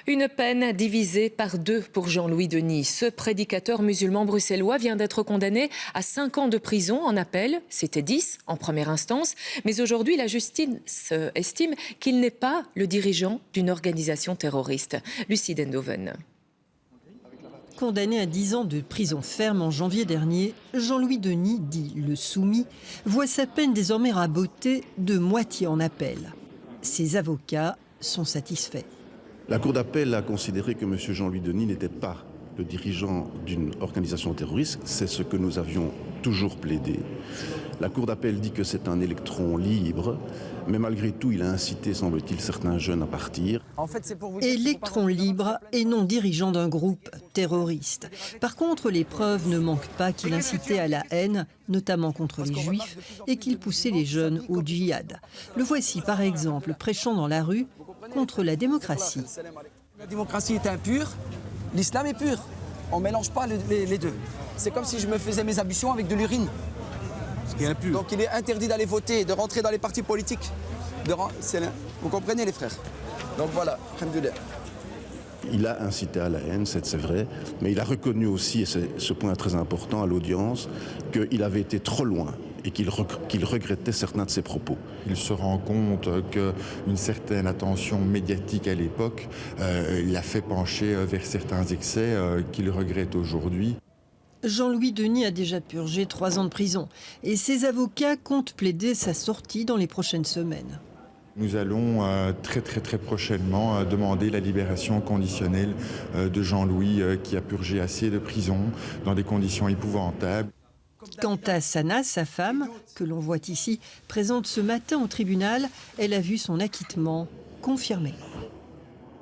Une peine divisée par deux pour Jean-Louis Denis. Ce prédicateur musulman bruxellois vient d'être condamné à 5 ans de prison en appel. C'était 10 en première instance. Mais aujourd'hui, la justice estime qu'il n'est pas le dirigeant d'une organisation terroriste. Lucie Dendoven. Condamné à 10 ans de prison ferme en janvier dernier, Jean-Louis Denis, dit le soumis, voit sa peine désormais rabotée de moitié en appel. Ses avocats sont satisfaits. La Cour d'appel a considéré que M. Jean-Louis Denis n'était pas le dirigeant d'une organisation terroriste. C'est ce que nous avions toujours plaidé. La Cour d'appel dit que c'est un électron libre, mais malgré tout, il a incité, semble-t-il, certains jeunes à partir. Électron libre et non dirigeant d'un groupe terroriste. Par contre, les preuves ne manquent pas qu'il incitait à la haine, notamment contre les juifs, et qu'il poussait les jeunes au djihad. Le voici, par exemple, prêchant dans la rue contre la démocratie. La démocratie est impure, l'islam est pur. On ne mélange pas les deux. C'est comme si je me faisais mes ablutions avec de l'urine. Ce qui est impur. Donc il est interdit d'aller voter, de rentrer dans les partis politiques. Vous comprenez les frères? Donc voilà, alhamdoulilah. Il a incité à la haine, c'est vrai, mais il a reconnu aussi, et c'est ce point très important à l'audience, qu'il avait été trop loin et qu'il regrettait certains de ses propos. Il se rend compte qu'une certaine attention médiatique à l'époque l'a fait pencher vers certains excès qu'il regrette aujourd'hui. Jean-Louis Denis a déjà purgé 3 ans de prison et ses avocats comptent plaider sa sortie dans les prochaines semaines. Nous allons très prochainement demander la libération conditionnelle de Jean-Louis qui a purgé assez de prison dans des conditions épouvantables. Quant à Sana, sa femme, que l'on voit ici, présente ce matin au tribunal, elle a vu son acquittement confirmé.